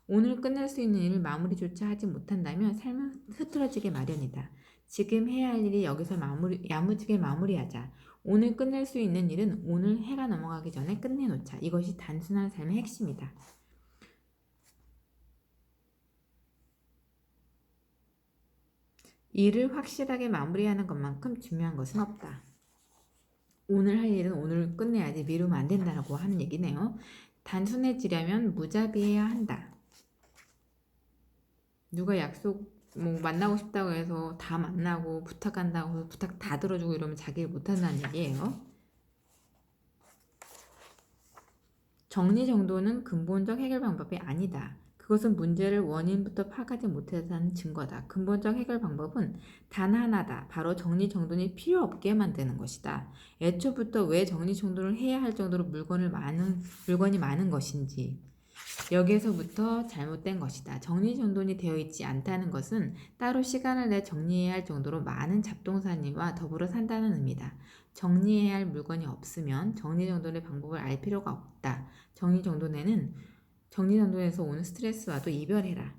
오늘 끝낼 수 있는 일을 마무리조차 하지 못한다면 삶은 흐트러지게 마련이다. 지금 해야 할 일이 여기서 야무지게 마무리하자. 오늘 끝낼 수 있는 일은 오늘 해가 넘어가기 전에 끝내놓자. 이것이 단순한 삶의 핵심이다. 일을 확실하게 마무리하는 것만큼 중요한 것은 없다. 오늘 할 일은 오늘 끝내야지 미루면 안 된다고 하는 얘기네요. 단순해지려면 무자비해야 한다. 누가 약속 만나고 싶다고 해서 다 만나고 부탁한다고 해서 부탁 다 들어주고 이러면 자기 일 못한다는 얘기예요. 정리정돈은 근본적 해결 방법이 아니다. 그것은 문제를 원인부터 파악하지 못해서는 증거다. 근본적 해결 방법은 단 하나다. 바로 정리정돈이 필요 없게 만드는 것이다. 애초부터 왜 정리정돈을 해야 할 정도로 물건이 많은 것인지 여기에서부터 잘못된 것이다. 정리정돈이 되어 있지 않다는 것은 따로 시간을 내 정리해야 할 정도로 많은 잡동사니와 더불어 산다는 의미다. 정리해야 할 물건이 없으면 정리정돈의 방법을 알 필요가 없다. 정리정돈에서 오는 스트레스와도 이별해라.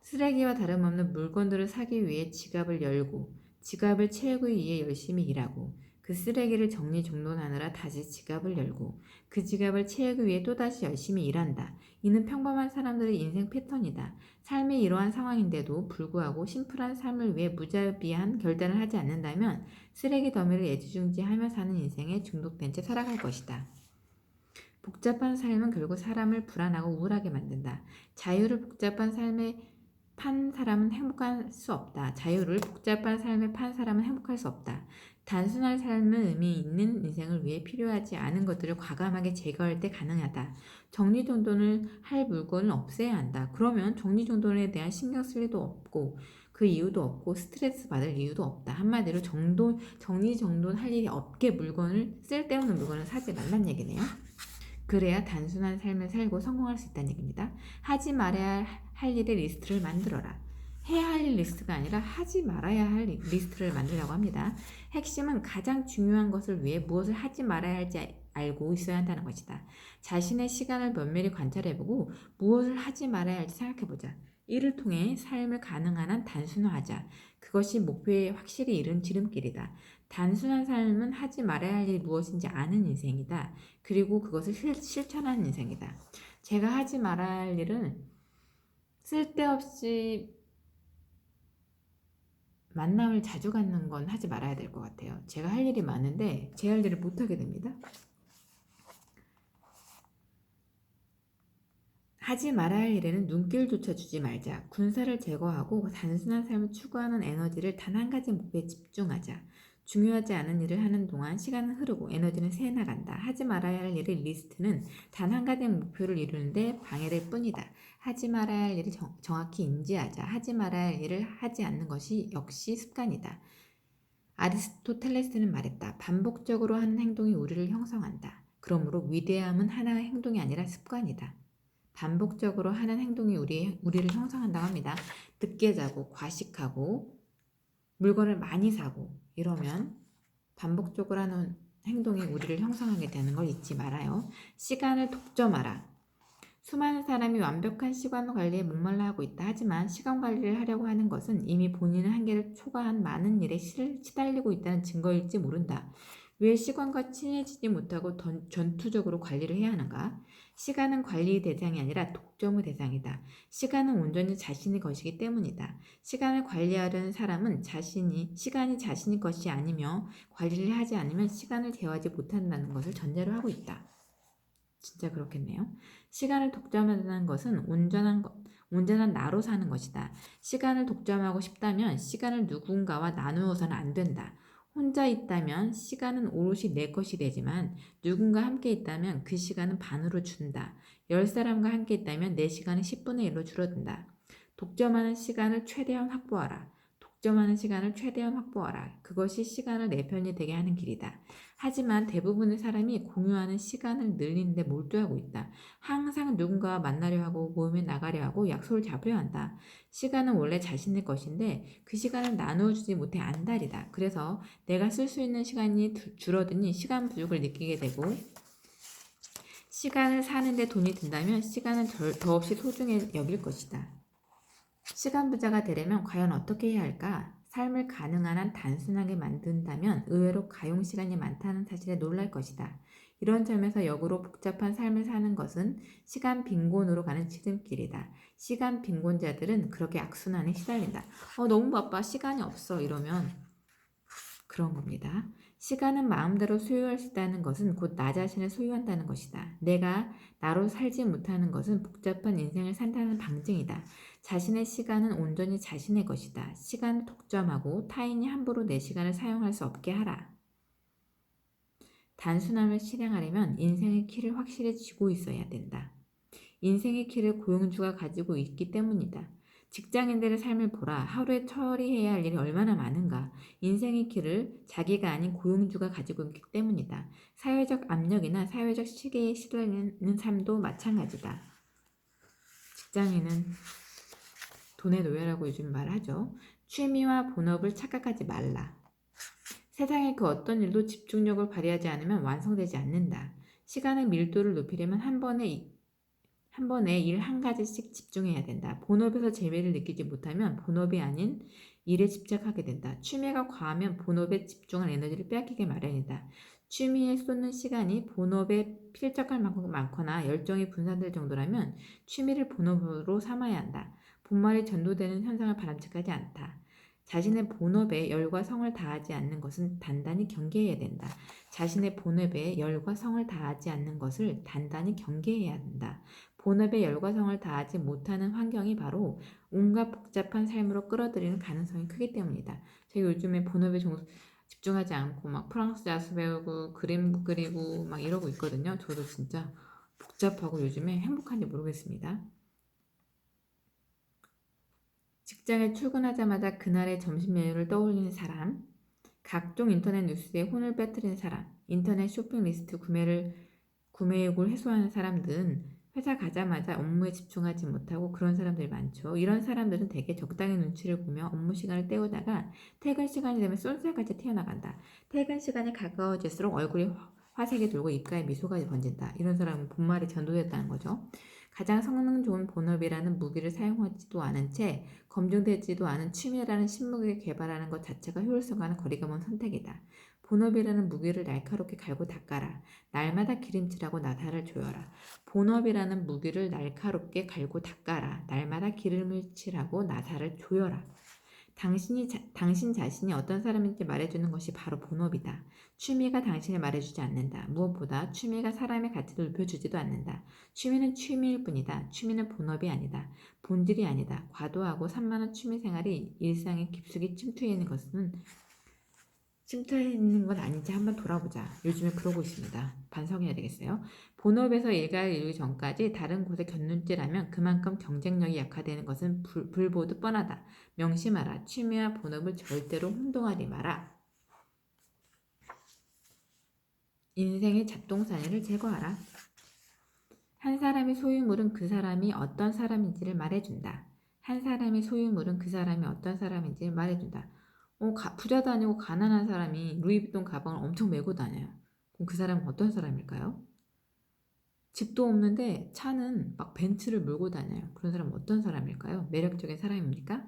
쓰레기와 다름없는 물건들을 사기 위해 지갑을 열고 지갑을 채우기 위해 열심히 일하고 그 쓰레기를 정리정돈하느라 다시 지갑을 열고 그 지갑을 채우기 위해 또다시 열심히 일한다. 이는 평범한 사람들의 인생 패턴이다. 삶이 이러한 상황인데도 불구하고 심플한 삶을 위해 무자비한 결단을 하지 않는다면 쓰레기 더미를 애지중지하며 사는 인생에 중독된 채 살아갈 것이다. 복잡한 삶은 결국 사람을 불안하고 우울하게 만든다. 자유를 복잡한 삶에 판 사람은 행복할 수 없다. 자유를 복잡한 삶에 판 사람은 행복할 수 없다. 단순한 삶은 의미 있는 인생을 위해 필요하지 않은 것들을 과감하게 제거할 때 가능하다. 정리정돈을 할 물건을 없애야 한다. 그러면 정리정돈에 대한 신경 쓸 일도 없고 그 이유도 없고 스트레스 받을 이유도 없다. 한마디로 정리정돈 할 일이 없게 쓸데없는 물건을 사지 말란 얘기네요. 그래야 단순한 삶을 살고 성공할 수 있다는 얘기입니다. 하지 말아야 할 일의 리스트를 만들어라. 해야 할 일 리스트가 아니라 하지 말아야 할 리스트를 만들려고 합니다. 핵심은 가장 중요한 것을 위해 무엇을 하지 말아야 할지 알고 있어야 한다는 것이다. 자신의 시간을 면밀히 관찰해보고 무엇을 하지 말아야 할지 생각해보자. 이를 통해 삶을 가능한 한 단순화하자. 그것이 목표에 확실히 이른 지름길이다. 단순한 삶은 하지 말아야 할 일이 무엇인지 아는 인생이다. 그리고 그것을 실천하는 인생이다. 제가 하지 말아야 할 일은 쓸데없이 만남을 자주 갖는 건 하지 말아야 될 것 같아요. 제가 할 일이 많은데 제 할 일을 못하게 됩니다. 하지 말아야 할 일에는 눈길조차 주지 말자. 군사를 제거하고 단순한 삶을 추구하는 에너지를 단 한 가지 목표에 집중하자. 중요하지 않은 일을 하는 동안 시간은 흐르고 에너지는 새나간다. 하지 말아야 할 일의 리스트는 단 한 가지 목표를 이루는데 방해될 뿐이다. 하지 말아야 할 일을 정확히 인지하자. 하지 말아야 할 일을 하지 않는 것이 역시 습관이다. 아리스토텔레스는 말했다. 반복적으로 하는 행동이 우리를 형성한다. 그러므로 위대함은 하나의 행동이 아니라 습관이다. 반복적으로 하는 행동이 우리를 형성한다고 합니다. 늦게 자고 과식하고 물건을 많이 사고 이러면 반복적으로 하는 행동이 우리를 형성하게 되는 걸 잊지 말아요. 시간을 독점하라. 수많은 사람이 완벽한 시간 관리에 목말라 하고 있다. 하지만 시간 관리를 하려고 하는 것은 이미 본인의 한계를 초과한 많은 일에 시달리고 있다는 증거일지 모른다. 왜 시간과 친해지지 못하고 전투적으로 관리를 해야 하는가? 시간은 관리의 대상이 아니라 독점의 대상이다. 시간은 온전히 자신의 것이기 때문이다. 시간을 관리하려는 사람은 시간이 자신의 것이 아니며 관리를 하지 않으면 시간을 대화하지 못한다는 것을 전제로 하고 있다. 진짜 그렇겠네요. 시간을 독점하는 것은 온전한 나로 사는 것이다. 시간을 독점하고 싶다면 시간을 누군가와 나누어서는 안 된다. 혼자 있다면 시간은 오롯이 내 것이 되지만 누군가 함께 있다면 그 시간은 반으로 준다. 10사람과 함께 있다면 내 시간은 10분의 1로 줄어든다. 독점하는 시간을 최대한 확보하라. 그것이 시간을 내 편이 되게 하는 길이다. 하지만 대부분의 사람이 공유하는 시간을 늘리는데 몰두하고 있다. 항상 누군가와 만나려 하고 모임에 나가려 하고 약속을 잡으려 한다. 시간은 원래 자신의 것인데 그 시간을 나누어주지 못해 안달이다. 그래서 내가 쓸 수 있는 시간이 줄어드니 시간 부족을 느끼게 되고 시간을 사는데 돈이 든다면 시간은 더없이 소중해 여길 것이다. 시간 부자가 되려면 과연 어떻게 해야 할까? 삶을 가능한 한 단순하게 만든다면 의외로 가용 시간이 많다는 사실에 놀랄 것이다. 이런 점에서 역으로 복잡한 삶을 사는 것은 시간 빈곤으로 가는 지름길이다. 시간 빈곤자들은 그렇게 악순환에 시달린다. 너무 바빠, 시간이 없어 이러면 그런 겁니다. 시간은 마음대로 소유할 수 있다는 것은 곧 나 자신을 소유한다는 것이다. 내가 나로 살지 못하는 것은 복잡한 인생을 산다는 방증이다. 자신의 시간은 온전히 자신의 것이다. 시간을 독점하고 타인이 함부로 내 시간을 사용할 수 없게 하라. 단순함을 실행하려면 인생의 키를 확실히 쥐고 있어야 된다. 인생의 키를 고용주가 가지고 있기 때문이다. 직장인들의 삶을 보라. 하루에 처리해야 할 일이 얼마나 많은가. 인생의 키를 자기가 아닌 고용주가 가지고 있기 때문이다. 사회적 압력이나 사회적 시계에 시달리는 삶도 마찬가지다. 직장인은 돈의 노예라고 요즘 말하죠. 취미와 본업을 착각하지 말라. 세상의 그 어떤 일도 집중력을 발휘하지 않으면 완성되지 않는다. 시간의 밀도를 높이려면 한 번에 일 한 가지씩 집중해야 된다. 본업에서 재미를 느끼지 못하면 본업이 아닌 일에 집착하게 된다. 취미가 과하면 본업에 집중할 에너지를 빼앗기게 마련이다. 취미에 쏟는 시간이 본업에 필적할 만큼 많거나 열정이 분산될 정도라면 취미를 본업으로 삼아야 한다. 본말이 전도되는 현상을 바람직하지 않다. 자신의 본업에 열과 성을 다하지 않는 것은 단단히 경계해야 된다. 자신의 본업에 열과 성을 다하지 않는 것을 단단히 경계해야 한다. 본업에 열과 성을 다하지 못하는 환경이 바로 온갖 복잡한 삶으로 끌어들이는 가능성이 크기 때문이다. 제가 요즘에 본업에 집중하지 않고 막 프랑스 자수 배우고 그림 그리고 막 이러고 있거든요. 저도 진짜 복잡하고 요즘에 행복한지 모르겠습니다. 직장에 출근하자마자 그날의 점심 메뉴를 떠올리는 사람, 각종 인터넷 뉴스에 혼을 빼뜨리는 사람, 인터넷 쇼핑 리스트 구매 욕을 해소하는 사람들은 회사 가자마자 업무에 집중하지 못하고 그런 사람들이 많죠. 이런 사람들은 대개 적당히 눈치를 보며 업무 시간을 때우다가 퇴근 시간이 되면 쏜살같이 튀어나간다. 퇴근 시간이 가까워질수록 얼굴이 화색이 돌고 입가에 미소가 번진다. 이런 사람은 본말이 전도됐다는 거죠. 가장 성능 좋은 본업이라는 무기를 사용하지도 않은 채 검증되지도 않은 취미라는 신무기를 개발하는 것 자체가 효율성과는 거리가 먼 선택이다. 본업이라는 무기를 날카롭게 갈고 닦아라. 날마다 기름칠하고 나사를 조여라. 본업이라는 무기를 날카롭게 갈고 닦아라. 날마다 기름을 칠하고 나사를 조여라. 당신 자신이 어떤 사람인지 말해주는 것이 바로 본업이다. 취미가 당신을 말해주지 않는다. 무엇보다 취미가 사람의 가치를 높여주지도 않는다. 취미는 취미일 뿐이다. 취미는 본업이 아니다. 본질이 아니다. 과도하고 산만한 취미 생활이 일상에 깊숙이 침투해 있는 건 아닌지 한번 돌아보자. 요즘에 그러고 있습니다. 반성해야 되겠어요. 본업에서 일가를 이루기 전까지 다른 곳에 곁눈질하면 그만큼 경쟁력이 약화되는 것은 불보듯 뻔하다. 명심하라. 취미와 본업을 절대로 혼동하지 마라. 인생의 잡동사니를 제거하라. 한 사람의 소유물은 그 사람이 어떤 사람인지를 말해준다. 한 사람의 소유물은 그 사람이 어떤 사람인지를 말해준다. 부자도 아니고 가난한 사람이 루이비통 가방을 엄청 메고 다녀요. 그럼 그 사람은 어떤 사람일까요? 집도 없는데 차는 막 벤츠를 몰고 다녀요. 그런 사람은 어떤 사람일까요? 매력적인 사람입니까?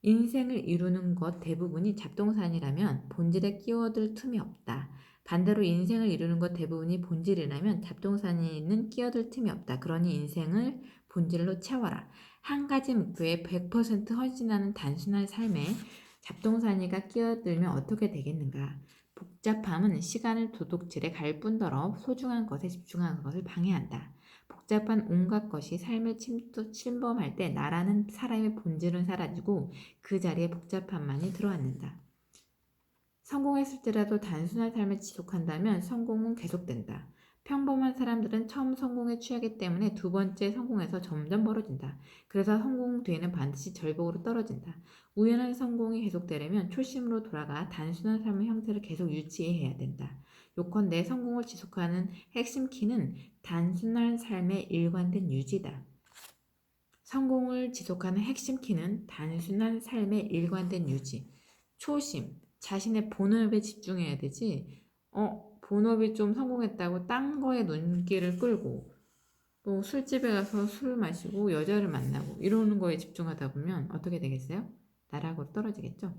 인생을 이루는 것 대부분이 잡동사니라면 본질에 끼어들 틈이 없다. 반대로 인생을 이루는 것 대부분이 본질이라면 잡동사니는 끼어들 틈이 없다. 그러니 인생을 본질로 채워라. 한 가지 목표에 100% 헌신하는 단순한 삶에 잡동사니가 끼어들면 어떻게 되겠는가? 복잡함은 시간을 도둑질해 갈 뿐더러 소중한 것에 집중하는 것을 방해한다. 복잡한 온갖 것이 삶을 침범할 때 나라는 사람의 본질은 사라지고 그 자리에 복잡함만이 들어앉는다. 성공했을지라도 단순한 삶을 지속한다면 성공은 계속된다. 평범한 사람들은 처음 성공에 취하기 때문에 두 번째 성공에서 점점 멀어진다. 그래서 성공 뒤에는 반드시 절벽으로 떨어진다. 우연한 성공이 계속되려면 초심으로 돌아가 단순한 삶의 형태를 계속 유지해야 된다. 요컨대 성공을 지속하는 핵심 키는 단순한 삶의 일관된 유지다. 성공을 지속하는 핵심 키는 단순한 삶의 일관된 유지. 초심, 자신의 본업에 집중해야 되지. 본업이 좀 성공했다고 딴 거에 눈길을 끌고 또 술집에 가서 술을 마시고 여자를 만나고 이러는 거에 집중하다 보면 어떻게 되겠어요? 나락으로 떨어지겠죠?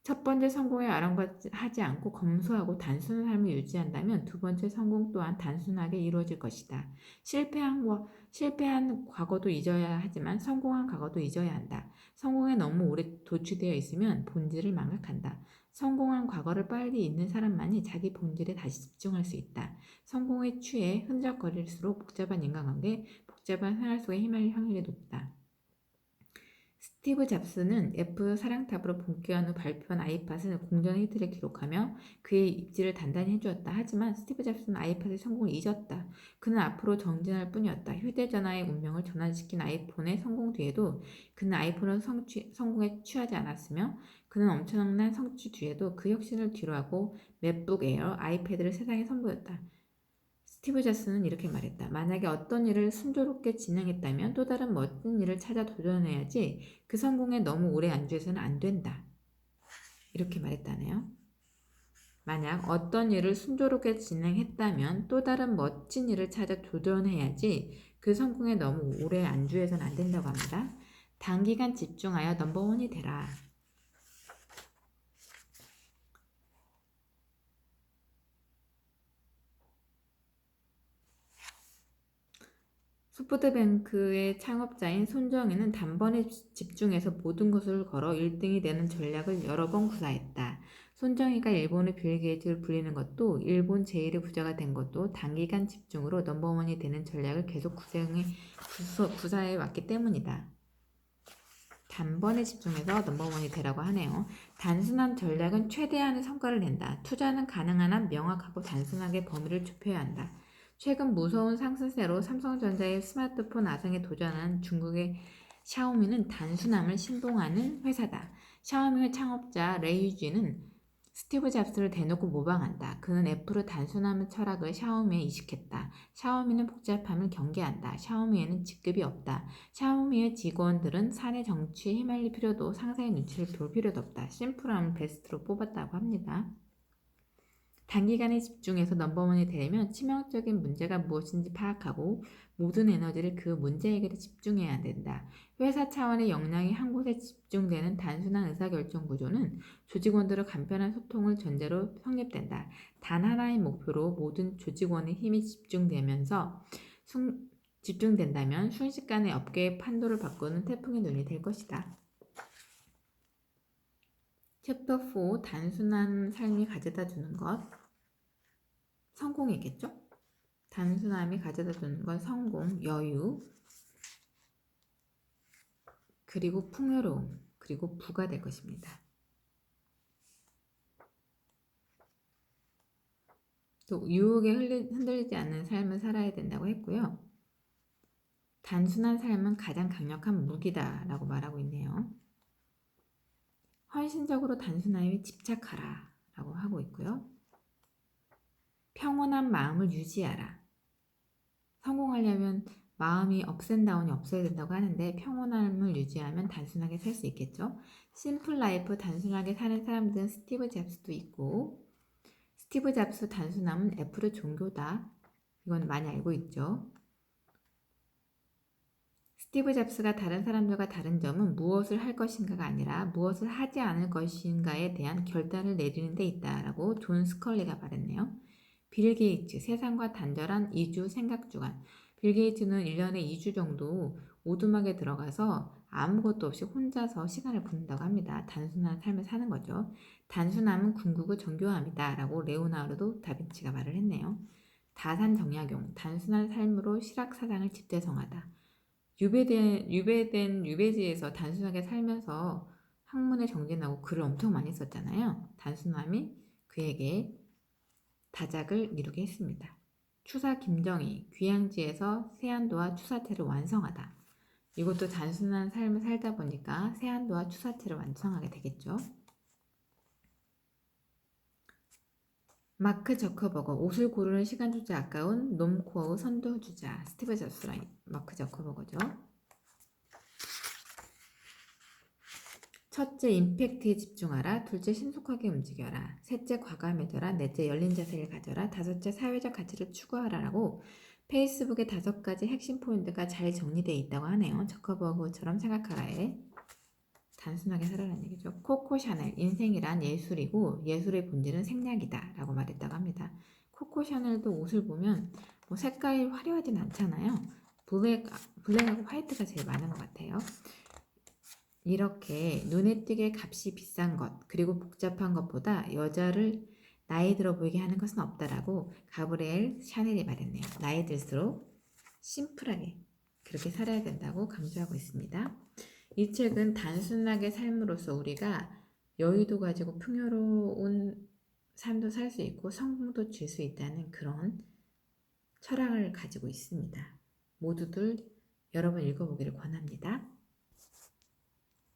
첫 번째 성공에 아랑곳하지 않고 검소하고 단순한 삶을 유지한다면 두 번째 성공 또한 단순하게 이루어질 것이다. 실패한 과거도 잊어야 하지만 성공한 과거도 잊어야 한다. 성공에 너무 오래 도취되어 있으면 본질을 망각한다. 성공한 과거를 빨리 잊는 사람만이 자기 본질에 다시 집중할 수 있다. 성공에 취해 흔적거릴수록 복잡한 인간관계, 복잡한 생활 속에 휘말릴 확률이 높다. 스티브 잡스는 애플 사랑탑으로 복귀한 후 발표한 아이팟은 공전 히트를 기록하며 그의 입지를 단단히 해주었다. 하지만 스티브 잡스는 아이팟의 성공을 잊었다. 그는 앞으로 정진할 뿐이었다. 휴대전화의 운명을 전환시킨 아이폰의 성공 뒤에도 그는 아이폰의 성공에 취하지 않았으며 그는 엄청난 성취 뒤에도 그 혁신을 뒤로하고 맥북 에어, 아이패드를 세상에 선보였다. 스티브 잡스는 이렇게 말했다. 만약에 어떤 일을 순조롭게 진행했다면 또 다른 멋진 일을 찾아 도전해야지 그 성공에 너무 오래 안주해서는 안 된다. 이렇게 말했다네요. 만약 어떤 일을 순조롭게 진행했다면 또 다른 멋진 일을 찾아 도전해야지 그 성공에 너무 오래 안주해서는 안 된다고 합니다. 단기간 집중하여 넘버원이 되라. 소프트뱅크의 창업자인 손정희는 단번에 집중해서 모든 것을 걸어 1등이 되는 전략을 여러 번 구사했다. 손정희가 일본의 빌 게이츠를 불리는 것도 일본 제1의 부자가 된 것도 단기간 집중으로 넘버원이 되는 전략을 계속 구사해 왔기 때문이다. 단번에 집중해서 넘버원이 되라고 하네요. 단순한 전략은 최대한의 성과를 낸다. 투자는 가능한 한 명확하고 단순하게 범위를 좁혀야 한다. 최근 무서운 상승세로 삼성전자의 스마트폰 아성에 도전한 중국의 샤오미는 단순함을 신봉하는 회사다. 샤오미의 창업자 레이쥐는 스티브 잡스를 대놓고 모방한다. 그는 애플의 단순함의 철학을 샤오미에 이식했다. 샤오미는 복잡함을 경계한다. 샤오미에는 직급이 없다. 샤오미의 직원들은 사내 정치에 휘말릴 필요도 상사의 눈치를 볼 필요도 없다. 심플함을 베스트로 뽑았다고 합니다. 단기간에 집중해서 넘버원이 되려면 치명적인 문제가 무엇인지 파악하고 모든 에너지를 그 문제 해결에 집중해야 된다. 회사 차원의 역량이 한 곳에 집중되는 단순한 의사결정 구조는 조직원들의 간편한 소통을 전제로 성립된다. 단 하나의 목표로 모든 조직원의 힘이 집중된다면 순식간에 업계의 판도를 바꾸는 태풍의 눈이 될 것이다. 챕터 4 단순한 삶이 가져다 주는 것 성공이겠죠? 단순함이 가져다 주는 건 성공, 여유, 그리고 풍요로움, 그리고 부가 될 것입니다. 또 유혹에 흔들리지 않는 삶을 살아야 된다고 했고요. 단순한 삶은 가장 강력한 무기다 라고 말하고 있네요. 헌신적으로 단순함에 집착하라 라고 하고 있고요. 평온한 마음을 유지하라. 성공하려면 마음이 업앤다운이 없어야 된다고 하는데 평온함을 유지하면 단순하게 살 수 있겠죠. 심플 라이프 단순하게 사는 사람들은 스티브 잡스도 있고 스티브 잡스 단순함은 애플의 종교다. 이건 많이 알고 있죠. 스티브 잡스가 다른 사람들과 다른 점은 무엇을 할 것인가가 아니라 무엇을 하지 않을 것인가에 대한 결단을 내리는 데 있다라고 존 스컬리가 말했네요. 빌 게이츠, 세상과 단절한 2주 생각 주간. 빌 게이츠는 1년에 2주 정도 오두막에 들어가서 아무것도 없이 혼자서 시간을 보낸다고 합니다. 단순한 삶을 사는 거죠. 단순함은 궁극의 정교함이다 라고 레오나르도 다빈치가 말을 했네요. 다산정약용, 단순한 삶으로 실학사상을 집대성하다. 유배지에서 단순하게 살면서 학문에 정진하고 글을 엄청 많이 썼잖아요. 단순함이 그에게 다작을 이루게 했습니다. 추사 김정희, 귀향지에서 세안도와 추사체를 완성하다. 이것도 단순한 삶을 살다 보니까 세안도와 추사체를 완성하게 되겠죠. 마크 저커버거, 옷을 고르는 시간조차 아까운 놈코어의 선도주자 스티브 잡스랑 마크 저커버거죠. 첫째, 임팩트에 집중하라. 둘째, 신속하게 움직여라. 셋째, 과감해져라. 넷째, 열린 자세를 가져라. 다섯째, 사회적 가치를 추구하라라고 페이스북에 5가지 핵심 포인트가 잘 정리되어 있다고 하네요. 저커버그처럼 생각하라에 단순하게 살아라는 얘기죠. 코코 샤넬, 인생이란 예술이고 예술의 본질은 생략이다 라고 말했다고 합니다. 코코 샤넬도 옷을 보면 뭐 색깔이 화려하진 않잖아요. 블랙하고 화이트가 제일 많은 것 같아요. 이렇게 눈에 띄게 값이 비싼 것 그리고 복잡한 것보다 여자를 나이 들어 보이게 하는 것은 없다라고 가브리엘 샤넬이 말했네요. 나이 들수록 심플하게 그렇게 살아야 된다고 강조하고 있습니다. 이 책은 단순하게 삶으로써 우리가 여유도 가지고 풍요로운 삶도 살 수 있고 성공도 줄 수 있다는 그런 철학을 가지고 있습니다. 모두들 여러 번 읽어보기를 권합니다.